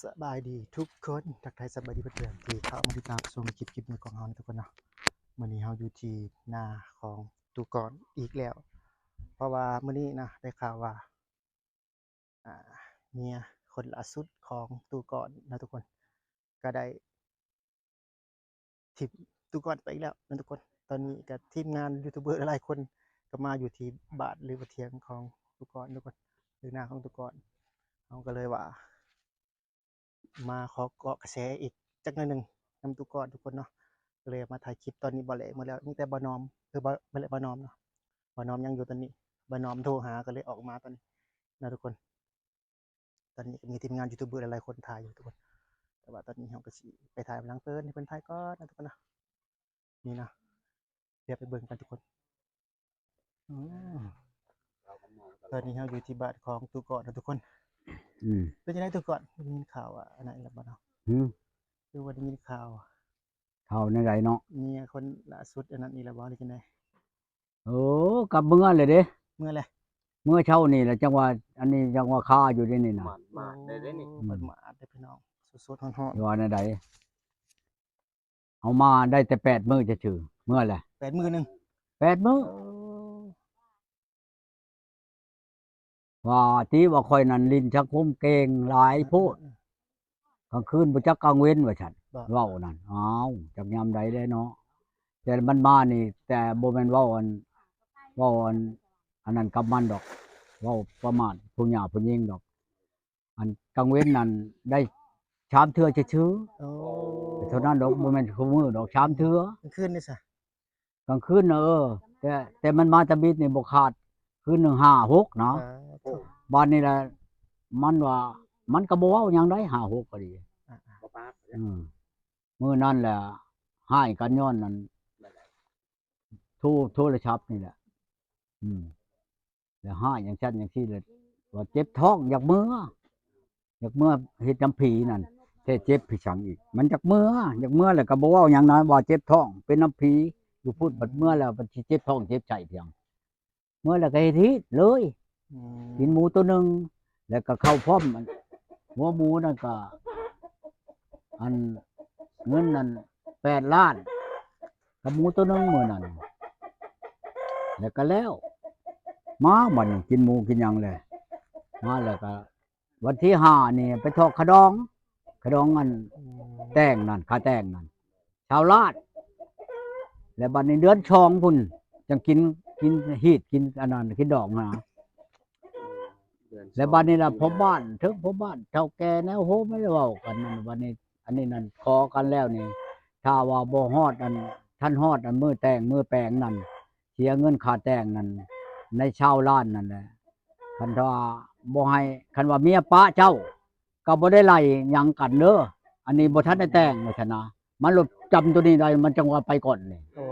สบายดีทุกคนทักทายสบายดีเพื่อนๆที่เข้ามาติดตามชมคลิปนี้ของเราทุกคนเนาะมื้อนี้เราอยู่ที่นาของตูกรอีกแล้ว เพราะว่ามื้อนี้นะได้ข่าวว่าอ่าเมียคนล่าสุดของตูกรนะทุกคนก็ได้ทิมตูกรไปอีกแล้วนะทุกคนตอนนี้กับทีมงานยูทูบเบอร์หลายคนก็มาอยู่ที่บ้านหรือว่าเถียงของตูกรทุกคนหรือนาของตูกรเราก็เลยว่า มาขอเกาะกระแสอีกจักหน่อยหนึ่งนำทุกคนทุกคนเนาะก็เลยมาถ่ายคลิปตอนนี้บ่แหลกหมดแล้วมีแต่บ่นอมคือบ่แหลกบ่นอมเนาะบ่นอมยังอยู่ตอนนี้บ่นอมโทรหาก็เลยออกมาตอนนี้นะทุกคนตอนนี้ก็มีทีมงานยูทูบเบอร์หลายๆคนถ่ายอยู่ทุกคนแต่ว่าตอนนี้เราก็สิไปถ่ายหลังเพิ่นให้เพิ่นถ่ายก่อนนะทุกคนนะนี่นะเดี๋ยวไปเบิ่งกันทุกคนอือตอนนี้เราอยู่ที่บ้านของตุกอนนะทุกคนเป็นจังได๋ตุกอนได้ยินข่าวว่าอันนั้นแล้วบ่เนาะคือว่าได้ยินข่าวเท่าในไรเนาะเมียคนล่าสุดอันนั้นอีกแล้วบ่หรือจังได๋โอ้กลับเมื่อเลยเด้เมื่อไรเมื่อเช้านี่แหละจังหวะอันนี้จังหวะค่าอยู่ที่นี่นะมาได้ได้นี่มันมาได้พี่น้องสดๆฮ้อนอยู่ว่าในใดเอามาได้แต่8 มื้อจะถือเมื่อแหละๆ8 มื้อหนึง8 มื้อโอ้ว่าที่ว่าคอยนั่นลิ้นชักคุ้มเก่งหลายโพดกลางคืนบ่จักกลางเว้นว่าฉันบ่เว้านั่นอ้าวจักยามใดได้เนาะแต่มันมานี่แต่บ่แม่นเว้าอันนั้นกับมันดอกเว้าประมาทผู้หญิงผู้หญิงดอกอันกลางเว้นนั่นได้ชามเทื่อซื่อโอ้ๆเท่านั้นดอกบ่แม่นคุมื้อดอกชามเทื่อ กลางคืนนี่ซะกลางคืนน่ะแต่มันมาตะบิดนี่บ่ขาดคืนหนึ่ง5 6เนาะโอ้บ้านนี่แหละมันว่ามันก็บ่เว้าหยังได้5 6ก็ดีอาบ่ปากอืมมื้อนั้นแหละร้ายกันย้อนนั้นโทรศัพท์นี่แหละอืมแล้วร้ายจังซั่นจังซี่เลยว่าเจ็บท้องอยากเมื่อเฮ็ดน้ำผีนั่นแต่เจ็บผีชังอีกมันอยากเมื่อแล้วก็บ่เว้าหยังนะว่าเจ็บท้องเป็นน้ำผีอยู่พูดบัดเมื่อแล้วมันสิเจ็บท้องเจ็บใจเพียงเมื่อแล้วก็เฮ็ดฮิตเลยอืกินหมมูตัวหนึ่งแล้วก็เข้าพร้อมมันหัวหมูนั่นก็อันเงินนั่น8 ล้านกับหมูตัวหนึ่งมื้อนั้นแล้วก็แล้วมาบัดนี้กินหมูกินหยังเลยมาแล้วก็วันที่5นี่ไปทอดขะดองอันแต่งนั่นค่าแต่งนั่นชาวลาดแล้วบัดนี้เดือนชองพุ่นจังกินฮีตกินอันนั้นกินดอกนะแล้วบัดนี้ล่ะพ่อบ้านถึงพ่อบ้านเฒ่าแก่แนวโหไม่ได้เว้ากันนั่นบัดนี้อันนี้นั่นขอกันแล้วนี่ถ้าว่าบ่ฮอดอันท่านฮอดอันมื้อแต่งมื้อแปลงนั่นเสียเงินค่าแต่งนั่นในชาวล้านนั่นแหละคันว่าบ่ให้คันว่าเมียปะเจ้าก็บ่ได้ไล่หยังกันเด้ออันนี้บ่ทันได้แต่งว่าซั่นนะมันหลบจำตัวนี้ได้มันจังว่าไปก่อนนี่ โอ้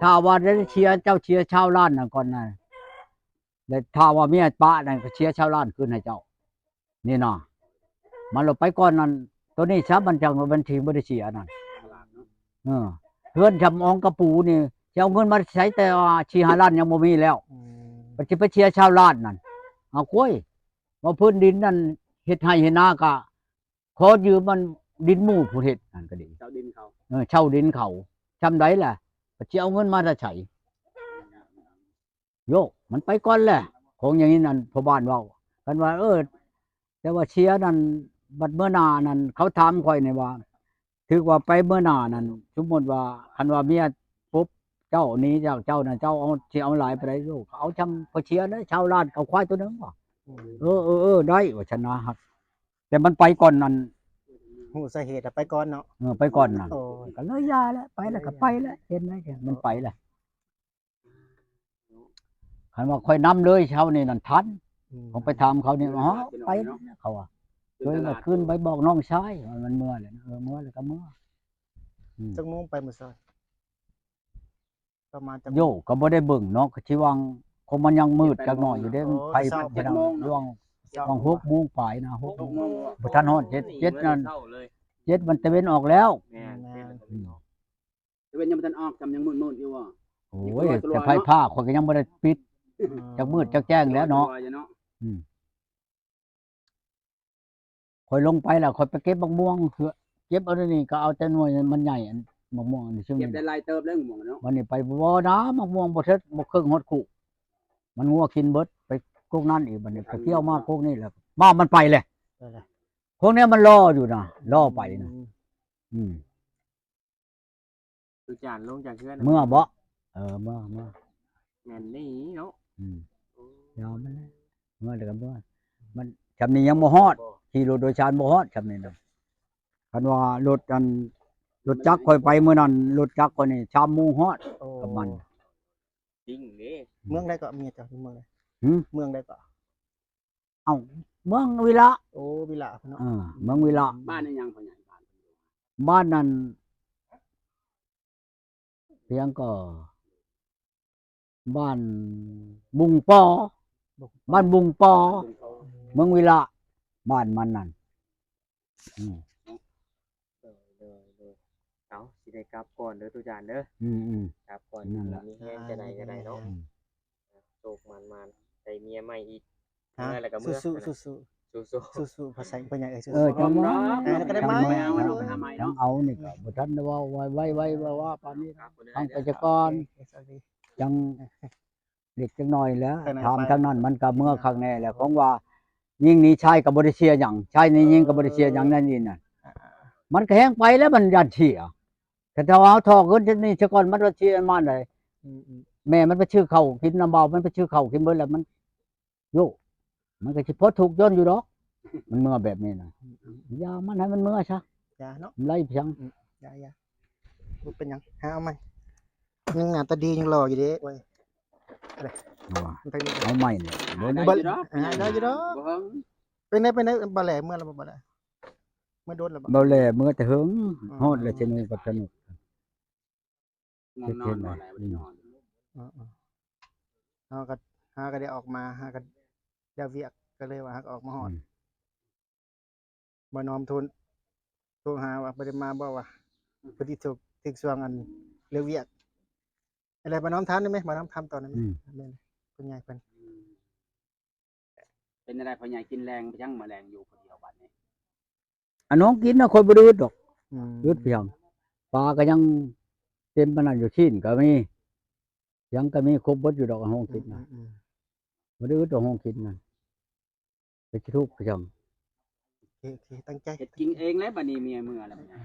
ถ้าว่าได้เชียร์เจ้าเชียร์ชาวล้านน่ะก่อนน่ะแล้วถ้าว่าเมียป้านั่นก็เชียร์ชาวล้านคืนให้เจ้านี่เนาะมันหลบไปก่อนนั่นตัวนี้ซะมันจังว่าบัญชีบ่ได้เสียนั่นเออเฮือนชำอองกระปูนี่สิเอาเงินมาใช้แต่ว่าชี5 ล้านยังบ่มีแล้วอืมมันสิไปเชียร์ชาวล้านนั่นเอาโค้ยว่าพื้นดินนั่นเฮ็ดให้เฮ็ดนาก็ขอยืมมันดินหมู่ผู้เฮ็ดนั่นก็ดีเจ้าดินเขาเช่าดินเขาจำได้ล่ะสิเอาเงินมาแต่ไส โยกมันไปก่อนแหละของอย่างนี้นั่นพ่อบ้านเว้ากันว่าแต่ว่าเชียร์นั่นบัดเมื่อหน้านั่นเขาถามข่อยนี่ว่าถือว่าไปเมื่อหน้านั่นสมมุติว่าคันว่าเมียปุ๊บเจ้าหนี้จากเจ้าน่ะเจ้าเอาสิเอาหลายไปได้ลูกเอาจำเขาเชียร์เด้อชาวลาดเอาควายตัวหนึงว่ะอืมได้ว่าชนะครับแต่มันไปก่อนนั่นฮู้สาเหตุอะไปก่อนเนาะไปก่อนนั่นโอ้ก็เลยยาแล้วไปแล้วก็ไปแล้วเห็นไหมมันไปแล้วคันว่าค่อยนำเลยเช้านี่นั่นทัน อืมผมไปถามเขานี่อ๋อไปนะเขาว่าช่วยมาขึ้นไปบอกน้องชายว่ามันเมื่อเลยนะเมื่อเลยก็เมื่อจักโมงไปมื้อเช้าประมาณจักโยก็บ่ได้เบิ่งเนาะก็สิวังคงมันยังมืดจักหน่อยอยู่เด้ไผพี่น้องช่วง6 โมงปลายนะ6 โมงบ่ทันฮอด7นั่น7มันตะเวนออกแล้วแม่นตะเวนยังบ่ทันออกจำยังมืดๆอยู่ว่าโอ้ยแต่ไผผ้าข่อยก็ยังบ่ได้ปิดจักมืดจักแจ้งแล้วเนาะ ข่อยลงไปแล้วข่อยไปเก็บมะม่วงคือเก็บเอาเดี๋ยวนี้ก็เอาแต่หน่วยมันใหญ่อันมะม่วงอันนี้ซึ่ง เก็บได้หลายเติบเลยหม่องเนาะ วันนี้ไปบ่นะมะม่วงบ่เท็ดบ่ครึ่งฮอดคู่มันงัวกินเบิดไปกุ๊กนั่นอีกบัดนี้ไปเที่ยวมากุ๊กนี่แหละมามันไปเลย ได้เลย พวกเนี้ยมันรออยู่นะรอไปนะอืม ตุจานลงจากเชือก เมื่อบ่เมื่อ แม่นนี่เนาะ ยอมมันแล้วเมื่อเดือนเมื่อมันจำนี้ยังบ่ฮอดขี่รถโดยสารบ่ฮอดจำนี้นะคันว่ารถจักรค่อยไปมื้อนั้นรถจักรค่อยนี่ชามโมงฮอด โอ้ กับมัน จริงเด้ เมืองใดก็เมียเจ้าที่เมืองใด หืม เมืองใดก็ เอ้าเมืองวิระ โอ้วิลาพุ่นเนาะ เมืองวิระ บ้านนี่ยังพ่อใหญ่บ้าน บ้านนั้นเพียงก็ บ้านบุงปอบ้านบุงปอ เมืองวิระบ้านมันนั่น เอาสิได้กลับก่อนเด้อตุจานเด้อ อืม กลับก่อน นั่นแหละ มีแห้งจะได้ก็ได้เนาะโศกมันได้เมียใหม่อีก ฮะ นั่นแหละก็เมื่อ สู้ สู้ สู้ภาษาเพิ่นยังสู้ จังว่า แล้วก็ได้ไหม จังเอานี่ก็บ่ทันได้ว่าไว้ว่าปานนี้ ครับ ทางไปจะก่อนจังเด็กจังน้อยแล้วถามทางนั้นมันก็เมื่อครั้งแน่แล้วของว่ายิ่งนี้ชายก็บ่ได้เชียร์หยังชายนี่ยิ่งก็บ่ได้เชียร์หยังนั่นนี่น่ะมันก็แห้งไปแล้วมันยันเชียร์แต่ถ้าเอาทอกเงินที่นี่ซะก่อนมันว่าเชียร์มาได้แม่มันไปชื่อเขากินน้ำเบามันไปชื่อเขากินเบิดแล้วมันโยมันก็สิพอถูกย้อนอยู่ดอกมันเมื่อแบบนี้น่ะอย่ามันให้มันเมื่อซะ อย่าเนาะ ไล่เพียง อย่าบ่เป็นหยังหาเอาใหม่ยังหน้าตาดียังหล่ออยู่เด้โอ้ยมันไปนี่ เอาใหม่นี่บ่ ได้ ได้ อยู่ดอก ได้อยู่ดอก บ่เฮิง เป็นไดบ่แลเมื่อแล้วบ่แลเมื่อโดนแล้วบ่ บ่แลเมื่อแต่หึงฮอดแล้วสินี่ก็สนุก ง่วงนอนบ่ได้บ่ได้นอน เฮาก็หาก็ได้ออกมาหาก็ได้เวียกก็เลยว่าหาก็ออกมาฮอดบ่นอมทุนโทรหาว่าบ่ได้มาบ่ว่าพอดีถึกช่วงอันเลิกเวียกอะไรบ่น้อมทำได้ไหมบ่น้อมทำตอนนั้นแม่นคุณยายเพิ่น เป็นอะไรพ่อใหญ่กินแรงไปจังแมลงอยู่คนเดียวบัดนี้ อันน้องกินนะคนบ่ดื้อดอก อืม ดื้อเพียงปลาก็ยังเต็มปานนั้นอยู่ชิ้นก็มียังก็มีครบเบิดอยู่ดอกห้องกินน่ะบ่ดื้อดอกห้องกินน่ะไปคิดทุกข์เพียง โอเคตั้งใจ เฮ็ดกินเองแล้วบัดนี้เมียเมื่อแล้วพ่อใหญ่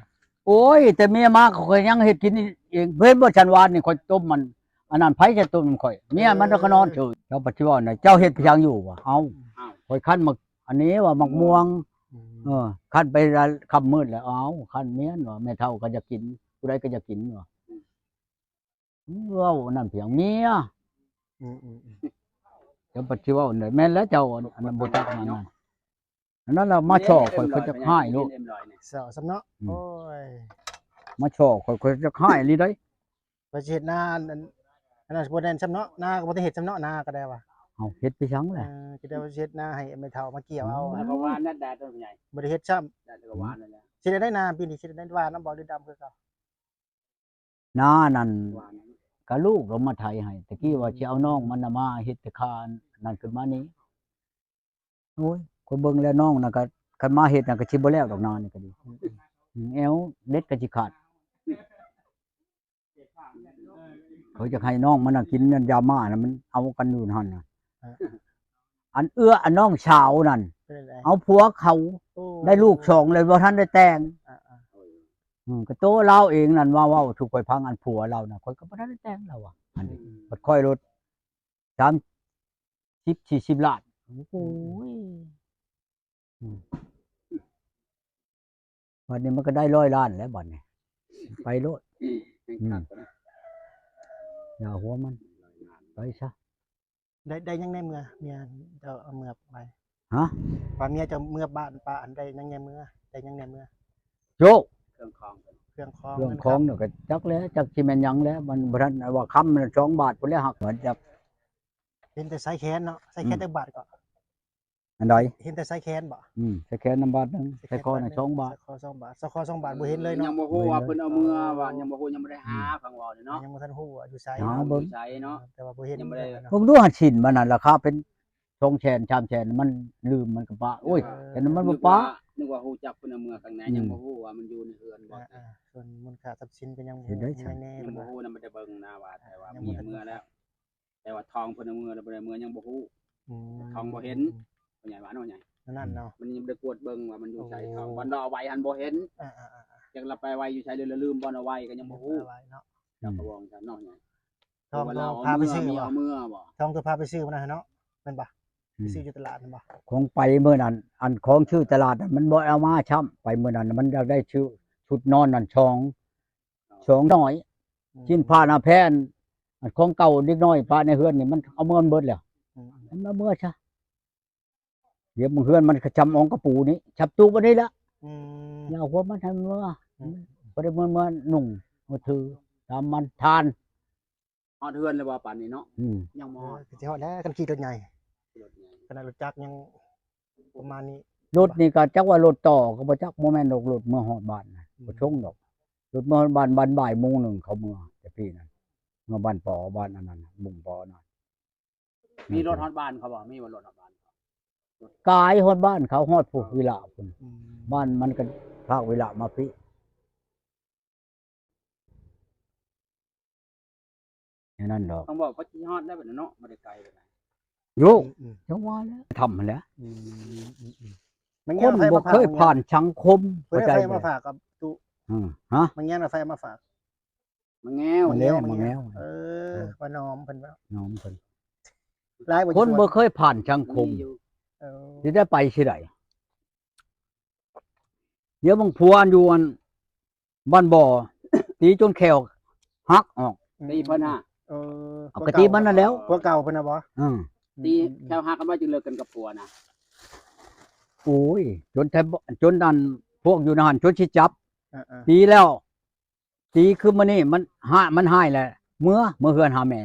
โอ้ยแต่เมียมาเขาก็ยังเฮ็ดกินเองเพิ่นบ่ชันวานนี่ข่อยต้มมันอันนั้นไผจะต้มข่อยเมียมันก็นอนเฉยเจ้าปัจจุบันน่ะเจ้าเฮ็ดเพียงอยู่บ่เอาข่อยคั้นมักอันนี้ว่ามักม่วงคั้นไปค่ำมืดแล้วเอาคั้นเมียนว่าแม่เฒ่าก็จะกินผู้ใดก็จะกินว่าเว้านั่นเพียงเมีย อืม เจ้าปัจจุบันน่ะแม่นแล้วเจ้าอันนั้นบ่จักนั่นน่ะอันนั้นเรามาชอกข่อยเขาจะให้ลูก เรียบร้อยเนี่ย เสาสำเนาะโอ้ย มาชอกข่อยจะให้อีหลีได้ ไปเฮ็ดนาอันนั้นบ่ได้สำเนาะนาก็บ่ได้เฮ็ดสำเนาะนาก็ได้ว่า เอาเฮ็ดไปชังแหละ ก็ได้เฮ็ดนาให้แม่เฒ่ามาเกี่ยวเอา แล้วก็วานนั่นแดดต้นพ่อใหญ่ บ่ได้เฮ็ดซ้ำ แดดแล้วก็วานนั่นแหละ สิได้นาปีนี้สิได้ว่าน้ำบ่หรือดำคือเก่า น้านั่น วาน ก็ลูกเรามาไทยให้ตะกี้ว่าสิเอาน้องมันน่ะมาเฮ็ดแต่คานนั่นขึ้นมานี้โอ้ยคนเบิ่งแล้วน้องน่ะก็คันมาเฮ็ดน่ะก็สิบ่แล้วดอกนานี่ก็ดีแอวเด็ดก็สิขาดเขาจะให้น้องมันน่ะกินนั่นยาม่าน่ะมันเอากันอยู่หั่นน่ะอันอันน้องสาวนั่น เป็นได เอาผัวเขาได้ลูกสองเลยบ่ทันได้แต่งก็โตเราเองนั่นว่าเว้าถูกไปพังอันผัวเราน่ะข่อยก็บ่ทันได้แต่งเราอ่ะอันนี้บัดค่อยรถ30 40ล้านโอ้ยวันนี้มันก็ได้100 ล้านแล้วบัดนี้ไปโลด อย่าหัวมันไปซะ ได้ยังในเมื่อเมียจะเอาเมื่อไป ฮะ ว่าเมียจะเมื่อบ้านป้าอันใดยังในเมื่อได้ยังในเมื่อ โยก เครื่องคอง เครื่องคอง เรื่องของเนี่ยก็จักแล้วจักสิแม่นหยังแล้วมันบ่ทันว่าคำมัน2 บาทพุ่นแล้วหักเหมือนจัก เห็นแต่ไซแขนเนาะไซแขนจักบาทก็ อันใด เห็นแต่ไซแขนบ่ ใส่แขนนำบาทนึงใส่คอน่ะ2 บาท ไซคอ2 บาทไซคอ2 บาทบ่เห็นเลย ยั เนาะ งบ่ฮู้ว่าเพิ่นเอาเมื่อว่ายังบ่ฮู้ยังบ่ได้หาฟังเว้าเนาะ ยังบ่ทันฮู้ว่าอยู่ไส หาเบิ่ง ใช่เนาะ แต่ว่าบ่เห็น ยังบ่ได้ เนาะ ผมดูหัดสินมันน่ะราคาเป็น2แสน3แสนมันลืมมันก็ปะโอ้ยแต่นั้นมันบ่ปะ นึกว่าฮู้จักเพิ่นเอาเมื่อข้างในยังบ่ฮู้ว่ามันอยู่ในเรือนบ่ ส่วนมูลค่าทรัพย์สินก็ยังบ่ เห็นได้ชัด แน่ๆ ยั เพิ่ ง น บ่ ว่า ฮู้นำบ่ได้เบิ่งนะว่าแต่ว่า ยัง มี บ่ทัน เมื่อแล้ว แต่ว่าทองเพิ่นเอาเมื่อแล้วบ่ได้เมื่อยังบ่ฮู้ อืม ทองบ่เห็น พ่อใหญ่ว่าเนาะใหญ่ นั่นเนาะ มันยังบ่ได้กวดเบิ่งว่ามันอยู่ไสทอง โอ้ บ่อนเราเอาไว้หันบ่เห็น อ่า จักเราไปไว้อยู่ไสเลยลืมบ่อนเอาไว้ก็ยังบ่ฮู้ ไว้เนาะ จักก็บอกกันเนาะใหญ่ ทอง ว่า ก็ เรา พาไปซื้อ มี บ่ เอาเมื่อบ่ ทองก็พาไปซื้อมานะเนาะแม่นบ่ไปซื้ออยู่ตลาดแม่นบ่ ของไปเมื่อนั้นอันของชื่อตลาดน่ะมันบ่เอามาช้ำไปเมื่อนั้นน่ะมันอยากได้ชื่อชุดนอนนั่นช่องน้อยชิ้นผ้าหน้าแพนอันของเก่าเล็กน้อยผ้าในเฮือนนี่มันเอาเมื่อมันเบิดแล้ว อืม มันมาเมื่อซะเดี๋ยวมึงเฮือนมันก็จำองกระปูนี้ชับตู้บ่ได้ละ อืม อย่าเอาหัวมันทำเมื่อ อืม บ่ได้เมื่อนุ่งมือถือตามมันทาน ฮอดเฮือนเลยบ่ป่านนี้เนาะ ยังบ่ฮอด สิฮอดแล้วกันขี่รถใหญ่ รถใหญ่ ขนาดรถจักรยังประมาณนี้ รถนี่ก็จักว่ารถต่อก็บ่จักบ่แม่นดอกรถเมื่อฮอดบ้านน่ะบ่ชงดอกรถเมื่อบ้านบ่ายโมงหนึงเขาเมื่อแต่พี่นั่นเมื่อบ้านปอบ้านอันนั้นน่ะบุ่งปอนั่น มีรถฮอดบ้านเขาบ่มีบ่รถฮอดบ้าน กายฮอดบ้านเขาฮอดผูกวิละพุ่น อืม บ้านมันก็ภาควิละมาพี่อย่างนั้นดอก ต้องบอกว่าสิฮอดได้บัดนี้เนาะบ่ได้ไกลปานใด โยก อืม จังว่าแล้วทำหั่นแหล้ว อืมมัน ค แง่ น ไฟ บ่ มาฝาก เคยผ่านสังคม เพิ่น เข้าใจ เอาไฟ บ่ มาฝากกับตุ ฮะ มันแง่เอาไฟมาฝาก มันแง้ว มันแล้วมันแล้ว ว่าน้อมเพิ่นว่า น้องเพิ่น หลายบ่ คนบ่เคยผ่านสังคม มีอยู่ เออ สิได้ไปสิได้เดี๋ยวบางผัวอันอยู่อันบ้านบ่อ ตีจนแขวหักออก ตีเพิ่นน่ะ เออ เอากะทิมันนั่นแล้ว พวกเก่าเพิ่นน่ะบ่ อือ ตีแค่ฮักกันว่าจึงเลิกกันกับผัวน่ะ โอ้ยจนแทบจนนั่นพวกอยู่ในหันชดสิจับ เออ ตีแล้ว ตีคือมันนี่มันหายแหละเมื่อเฮือนหาแม่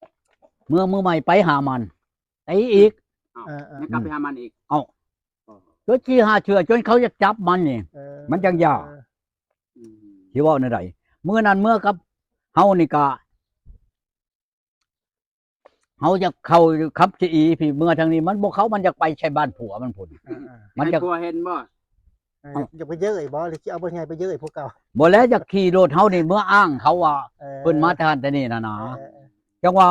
ๆ เมื่อใหม่ไปหามันไอ้อีก ยังกลับไปหามันอีก จนขี้หาเชื่อจนเขาจะจับมันนี่ มันจังยาก อืม สิเว้าในใดเมื่อนั้นเมื่อกับเฮานี่ก็เฮาจะเข้าขับสิอีพี่เมื่อทางนี้มันบ่เข้ามันอยากไปใช้บ้านผัวมันพุ่น มัน ให้ จะ ผัวเห็นบ่ อย่าไปเยอะไอ้บ่หรือสิเอาบ่ใหญ่ไปเยอะไอ้พวกเก่า บ่แล้วจะขี่รถเฮานี่เมื่ออ้างเขาว่าเพิ่นมาทานแต่นี่นะนะจังว่า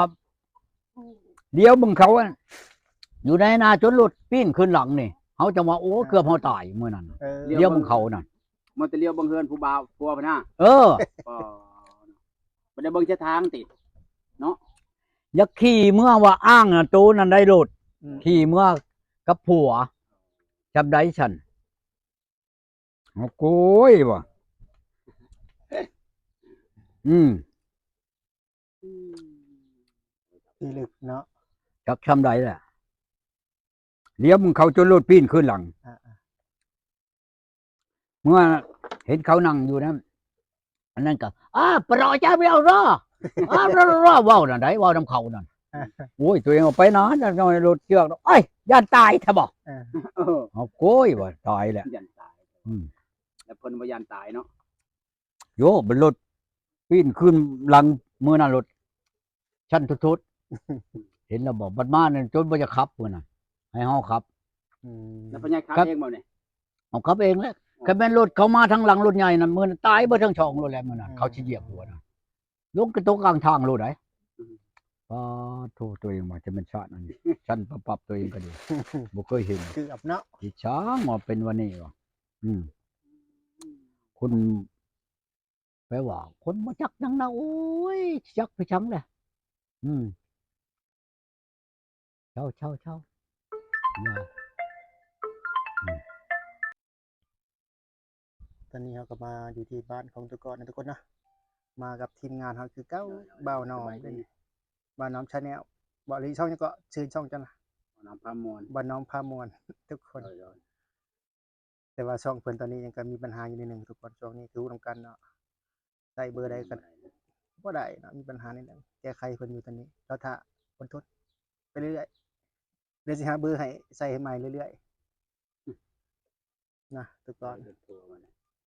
เดี๋ยวมึงเขาอะอยู่ในนาจนรถปีนขึ้นหลังนี่เฮาจังว่าโอ้เกือบเฮาตายมื้อนั้นเดี๋ยวมึงเขานั่น มันจะเลี้ยวบังเฮือนผู้บ่าวผัวเพิ่นน่ะ เออ บ่ได้เบิ่งเส้นทางติด อย่าขี่เมื่อว่าอ้างน่ะตูนั่นได้รถขี่เมื่อกับผัวจำได้ฉันโอ้โกยว่ะอืม ที่ลึกเนาะ จักทำได้แหละเลี้ยวมึงเขาจนรถปีนขึ้นหลัง เมื่อเห็นเขานั่งอยู่นะอันนั้นก็ปรอจ้าไม่เอารอรอว่าวนั่นได้ว่าวน้ำเขานั่นโอ้ยตัวเองเอาไปนะจะน้อยรถเชือกเอ้ยย่านตายแท้บ่ เอาโก้ยว่าตายแหละ ยันตายแล้วเพิ่นบ่ยันตายเนาะ โยเป็นรถปีนขึ้นหลังมือนั่นรถชั้นทุดๆเห็นแล้วบอกบัดมาเนี่ยจนบ่จะขับมื้อน่ะให้เฮาขับ แล้วพ่อใหญ่ขับเองบ่เนี่ย เอาขับเองแหล้วก็เป็นรถเขามาทางหลังรถใหญ่น่ะมื้อนั้นตายเบ่ทั้งช่องรถแล้วมื้อนั้นเขาสิเหยียบหัวน่ะลงกระตกกลางทางรถได้โทษตัวเองว่าจะเป็นชาตินั่นชั้นปรับตัวเองก็ดีบ่เคยเห็น เกือบเนาะ อิจฉาว่าเป็นวันนี้วะคุณแปลว่าคนมาจักนังนะโอ้ยจักไปชังเลยเช่าเนี่ย ตอนนี้เราก็มาอยู่ที่บ้านของตุกอนนะทุกคนนะมากับทีมงานเราคือเก้าบ่าวน้อมบ่าวน้อมชาแนลบ่าวลีช่องนี้ก็ชื่อช่องจังล่ะ น้ำพามวล บ่าวน้อมพามวลทุกคน แต่ว่าช่องเพิ่นตอนนี้ยังก็มีปัญหาอยู่นิดนึงทุกคนช่วงนี้คือรู้นำกันเนาะใส่เบอร์ใดกันบ่ได้เนาะมีปัญหานิดนึงแก้ไขเพิ่นอยู่ตอนนี้แล้วถ้าคนทดไปเรื่อยๆเดี๋ยวสิหาเบอร์ให้ใส่ให้ใหม่เรื่อยๆนะทุกคน ตัวมัน